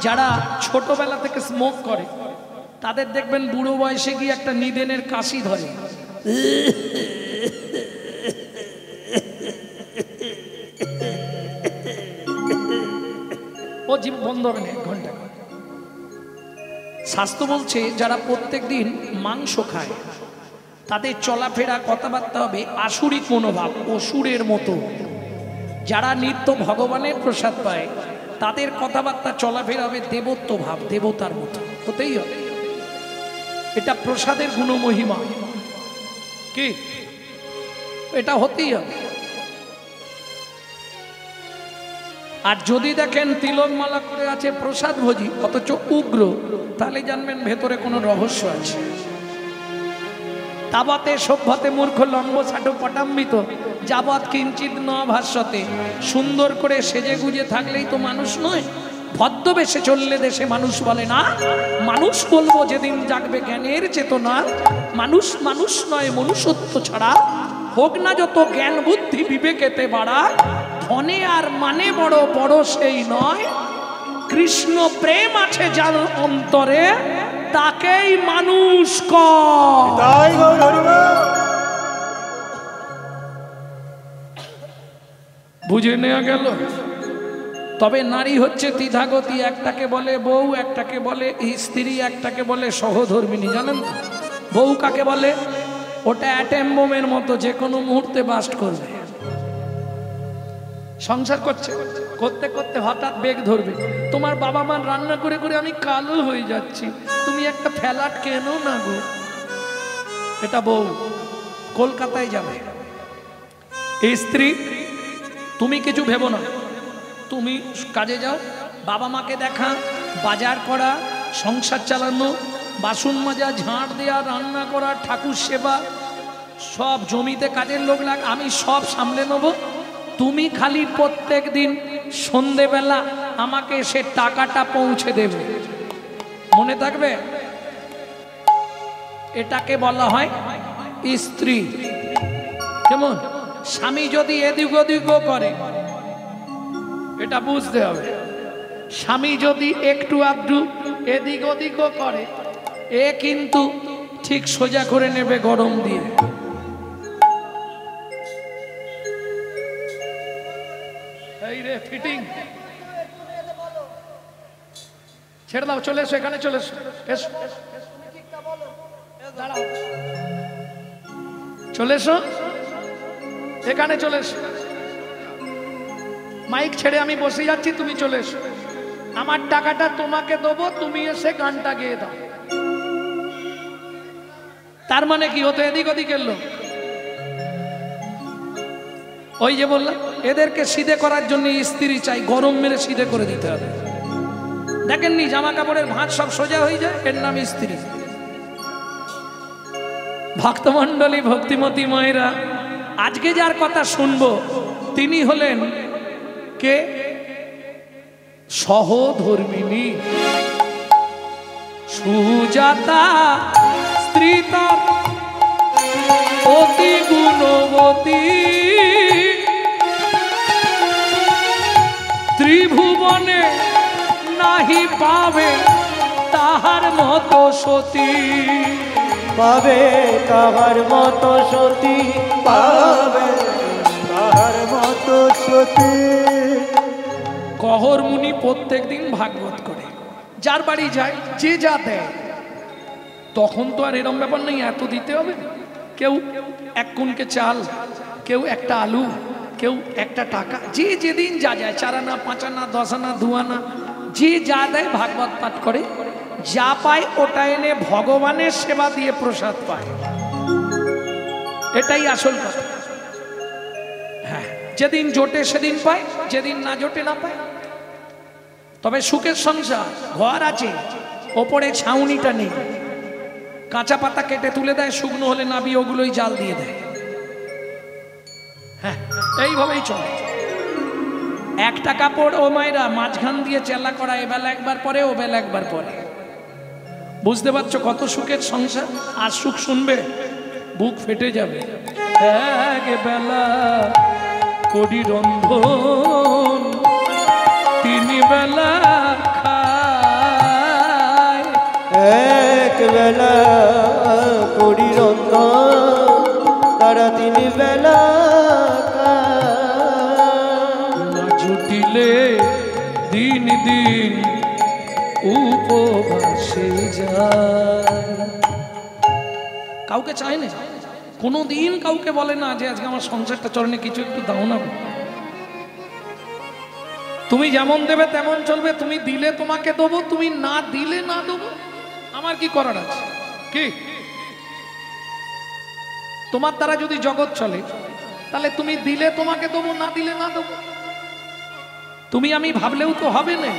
যারা ছোটবেলা থেকে স্মোক করে তাদের দেখবেন বুড়ো বয়সে গিয়ে একটা নিদেনের কাশি ধরে। ও জীব বন্ধ হবে না 1 ঘন্টা। শাস্ত্র বলছে যারা প্রত্যেক দিন মাংস খায় তাদের চলাফেরা কথাবার্তা হবে আসুরিক মনোভাব, অসুরের মতো। যারা নিত্য ভগবানের প্রসাদ পায় তাদের কথাবার্তা চলাফেরা হবে দেবত্ব ভাব, দেবতার মতো হতেই হবে। এটা প্রসাদের গুণমহিমা, কি এটা হতেই হবে। আর যদি দেখেন তিলকমালা করে আছে প্রসাদ ভোজি অথচ উগ্র, তাহলে জানবেন ভেতরে কোনো রহস্য আছে। তাবতে সভ্যতে মূর্খ লম্ব সাটো পটাম্বিত যাবৎ কিঞ্চিত ন ভাষ্যতে। সুন্দর করে সেজে গুজে থাকলেই তো মানুষ নয়, ভদ্রবেশে চললে দেশে মানুষ বলে না। মানুষ বলবো যেদিন জাগবে জ্ঞানের চেতনা। মানুষ মানুষ নয় মনুষ্যত্ব ছাড়া, হোক না যত জ্ঞান বুদ্ধি বিবেকেতে বাড়া। ধনে আর মানে বড় বড় সেই নয়, কৃষ্ণ প্রেম আছে যার অন্তরে তাকেই মানুষ কয়। বুঝে নেওয়া গেল? তবে নারী হচ্ছে দ্বিধাগতি, একটাকে বলে বউ, একটাকে বলে স্ত্রী, একটাকে বলে সহধর্মিনী। জানেন তো বউ কাকে বলে? ওটা অ্যাটম বোমের মতো, যে কোনো মুহূর্তে বাস্ট করবে। সংসার করছে করতে করতে হঠাৎ বেগ ধরবে। তোমার বাবা মা রান্না করে করে আমি কালো হয়ে যাচ্ছি, তুমি একটা ফ্ল্যাট কেনো না গো। এটা বউ কলকাতায় যাবে। এই স্ত্রী তুমি কিছু ভেবো না, তুমি কাজে যাও, বাবা মাকে দেখা, বাজার করা, সংসার চালানো, বাসন মাজা, ঝাঁট দেওয়া, রান্না করা, ঠাকুর সেবা, সব জমিতে কাজের লোক লাগ, আমি সব সামলে নেব। তুমি খালি প্রত্যেক দিন সন্ধেবেলা আমাকে সে টাকাটা পৌঁছে দেবে, মনে থাকবে? এটাকে বলা হয় স্ত্রী। কেমন? স্বামী যদি এদিক ওদিকও করে এটা বুঝতে হবে। স্বামী যদি একটু আধটু এদিক ওদিকও করে এ কিন্তু ঠিক সোজা করে নেবে গরম দিয়ে। এই রে ফিটিং ছেড়ে দাও, চলে এসো এখানে, চলে এসো, চলে এসো এখানে, চলে এসো। মাইক ছেড়ে আমি বসে যাচ্ছি, তুমি চলে এসো। আমার টাকাটা তোমাকে দেবো, তুমি এসে গানটা গেয়ে দাও। তার মানে কি হতো? এদিক ওদিক এলো। ওই যে বললাম এদেরকে সিধে করার জন্য স্ত্রী চাই, গরম মেরে সিধে করে দিতে হবে। দেখেননি জামা কাপড়ের ভাঁজ সব সোজা হয়ে যায়, এর নাম স্ত্রী। ভক্তমণ্ডলী, ভক্তিমতী মায়েরা, আজকে যার কথা শুনবো তিনি হলেন কে? সহধর্মিনী সুজাতা, স্ত্রী তার অতি গুণবতী। ত্রিভুবনে নাহি পাবে তাহার মতো সতী। পাবে তাহার মতো সতী, পাবে তাহার মতো সতী। কহর মুনি প্রত্যেক দিন ভাগবত করে, যার বাড়ি যায় যে যা দেয়। তখন তো আর এরম ব্যাপার নেই এত দিতে হবে। কেউ 1 কুনকে চাল, কেউ একটা আলু, কেউ একটা টাকা, যে যেদিন যা যায়, 4 আনা 5 আনা 10 আনা 2 আনা, যে যা দেয় ভাগবত পাঠ করে, যা পায় ওটা এনে ভগবানের সেবা দিয়ে প্রসাদ পায়। এটাই আসল কথা। হ্যাঁ, যেদিন জোটে সেদিন পায়, যেদিন না জোটে না পায়। তবে সুখের সংসার, ঘর আছে, ওপরে ছাউনিটা নেই, কাঁচা পাতা কেটে তুলে দেয়, শুকনো হলে নাবি ওগুলোই জাল দিয়ে দেয়। হ্যাঁ, এইভাবেই চলে। একটা কাপড় ও মায়েরা মাঝখান দিয়ে চেলা করা, এবেলা একবার পরে, ও বেলা একবার পরে। বুঝতে পারছো কত সুখের সংসার? আর সুখ শুনবে বুক ফেটে যাবে। এক বেলা করি রন্ধন, 3 বেলা খা এক বেলা করি রন্ধন, তারা তিন বেলা না জুটিলে দিন দিন উপবাসে যায়। কাউকে চায় না, কোনো দিন কাউকে বলে না যে আজকে আমার সংসারটা চরণে কিছু একটু দাও না। তুমি যেমন দেবে তেমন চলবে, তুমি দিলে তোমাকে দেবো, তুমি না দিলে না দেবো, আমার কি করার আছে? কি তোমার দ্বারা যদি জগৎ চলে তাহলে তুমি দিলে তোমাকে দেবো, না দিলে না দেবো। তুমি আমি ভাবলেও তো হবে না।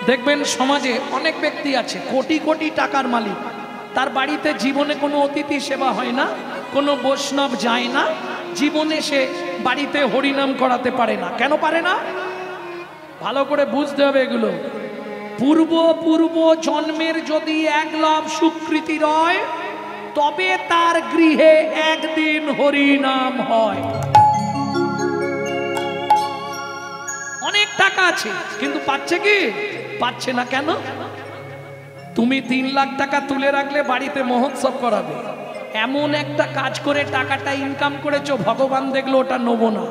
দেখবেন সমাজে অনেক ব্যক্তি আছে কোটি কোটি টাকার মালিক, তার বাড়িতে জীবনে কোনো অতিথি সেবা হয় না, কোনো বৈষ্ণব যায় না, জীবনে সে বাড়িতে হরিনাম করাতে পারে না। কেন পারে না? ভালো করে বুঝতে হবে এগুলো। পূর্ব পূর্ব জন্মের যদি এক লাভ স্বীকৃতি রয়, তবে তার গৃহে একদিন হরিনাম হয়। অনেক টাকা আছে কিন্তু পাচ্ছে কি? পাচ্ছে না। কেন? তুমি 3 লাখ টাকা তুলে রাখলে বাড়িতে মহোৎসব করাবে, এমন একটা কাজ করে টাকাটা ইনকাম করেছো, ভগবান দেখলো ওটা নেবো না,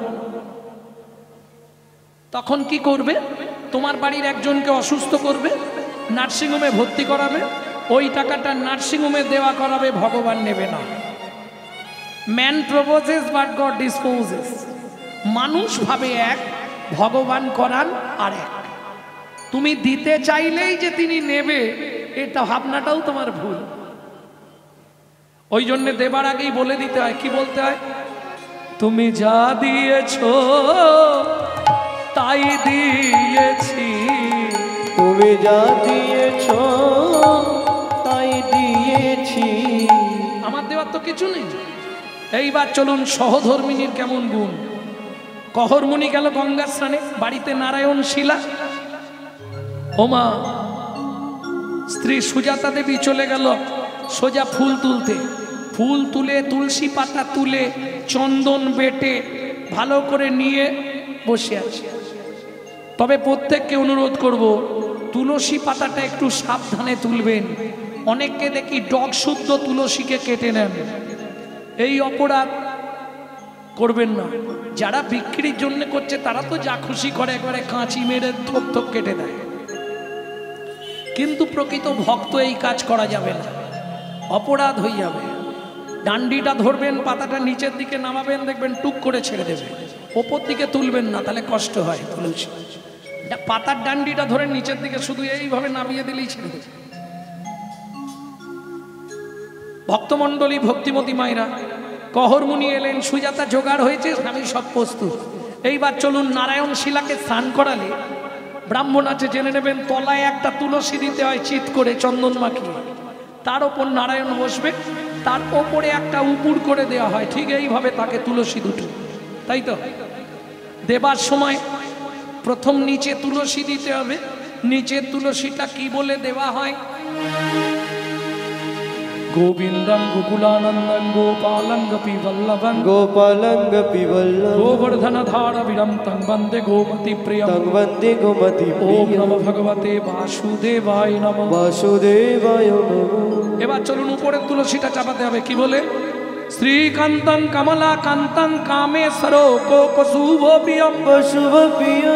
তখন কি করবে? তোমার বাড়ির একজনকে অসুস্থ করবে, নার্সিংহোমে ভর্তি করাবে, ওই টাকাটা নার্সিংহোমে দেওয়া করাবে, ভগবান নেবে না। Man proposes but god disposes. মানুষ ভাবে এক, ভগবান করান আর এক। তুমি দিতে চাইলেই যে তিনি নেবে, এটা ভাবনাটাও তোমার ভুল। ওই জন্য দেবার আগেই বলে দিতে হয়। কি বলতে হয়? তুমি যা দিয়েছো তাই দিয়েছি, তুমি যা দিয়েছ তাই দিয়েছি। আমার দেওয়ার তো কিছু নেই। এইবার চলুন সহধর্মিনীর কেমন গুণ। কহরমুনি গেল গঙ্গা স্নানে, বাড়িতে নারায়ণ শিলা। ওমা স্ত্রী সুজাতা দেবী চলে গেল সোজা ফুল তুলতে। ফুল তুলে, তুলসী পাতা তুলে, চন্দন বেটে ভালো করে নিয়ে বসে আছে। তবে প্রত্যেককে অনুরোধ করব, তুলসী পাতাটা একটু সাবধানে তুলবেন। অনেককে দেখি ডগ শুদ্ধ তুলসীকে কেটে নেন, এই অপরাধ করবেন না। যারা বিক্রির জন্য করছে তারা তো যা খুশি করে, একবারে কাঁচি মেরে থোপ থোপ কেটে দেয়। কিন্তু প্রকৃত ভক্ত এই কাজ করা যাবে না, অপরাধ হয়ে যাবে। ডান্ডিটা ধরবেন, পাতাটা নিচের দিকে নামাবেন, দেখবেন টুক করে ছেড়ে দেবে। ওপর দিকে তুলবেন না, তাহলে কষ্ট হয়। তুলসী পাতার ডান্ডিটা ধরে নিচের দিকে শুধু এইভাবে নামিয়ে দিলেই ছেড়ে দেবে। ভক্তমণ্ডলী, ভক্তিমতী মায়েরা, কহরমুনি এলেন, সুজাতা জোগাড় হয়েছে, স্বামী সব প্রস্তুত। এইবার চলুন নারায়ণ শিলাকে স্নান করালে ব্রাহ্মণ আছে জেনে নেবেন, তলায় একটা তুলসী দিতে হয় চিত করে চন্দন মাখিয়ে, তার ওপর নারায়ণ বসবে, তার ওপরে একটা উপুর করে দেওয়া হয়। ঠিক এইভাবে তাকে তুলসী দুটো, তাই তো? দেবার সময় প্রথম নিচে তুলসী দিতে হবে। নিচের তুলসীটা কি বলে দেওয়া হয়? গোবিন্দং গোকুলানন্দং গোপালং গোপী বল্লভং গোপালং গোপী বল্লভং গোবর্ধন ধারবিরম তং বন্দে গোমতি প্রিয়ম তং বন্দে গোমতি ওম প্রিয়ম। নমঃ ভগবতে বাসুদেবায় নমঃ। বাসুদেবায় নমঃ। এবার চলুন উপরের তুলসীটা চাপাতে হবে। কি বলে? শ্রীকান্তং কমলাকান্তং কামেশ্বরো কোকশুভপ্রিয়ম শুভপ্রিয়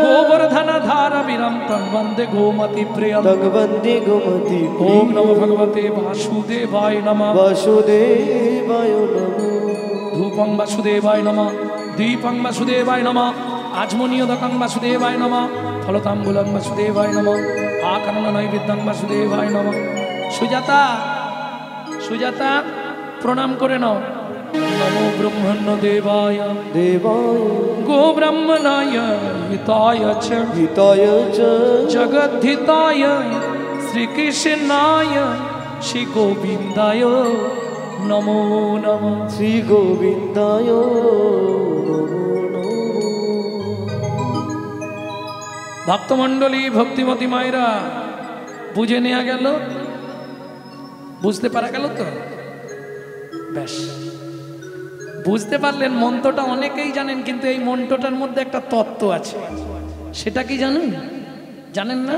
গোবর্ধন ধারবিরম তং বন্দে গোমতি প্রিয়ম। তং বন্দে গোমতি ওম প্রিয়ম। নমঃ ভগবতে বাসুদেবায় নমঃ। বাসুদেবায় নমঃ। ধূপং বাসুদেবায় নমঃ, দীপং বাসুদেবায় নমঃ, আজমনীয়দকং বাসুদেবায় নমঃ, ফলতাম্বুলং বাসুদেবায় নমঃ, আকর্ণ নৈবেদ্যং বাসুদেবায় নমঃ। সুজাতা, সুজাতা প্রণাম করে নাও। নমো ব্রহ্মণ্য দেবায় দেবায় গো ব্রাহ্মণায় হিতায় চ হিতায় চ জগদ্ধিতায় শ্রীকৃষ্ণায় শ্রী গোবিন্দায় নমো নমঃ। শ্রী গোবিন্দায় নমো নমঃ। ভক্তমণ্ডলী, ভক্তিমতী মায়েরা, বুঝে নেওয়া গেল? বুঝতে পারা গেল তো? বেশ, বুঝতে পারলেন। মন্ত্রটা অনেকেই জানেন, কিন্তু এই মন্ত্রটার মধ্যে একটা তত্ত্ব আছে। সেটা কি জানেন? জানেন না?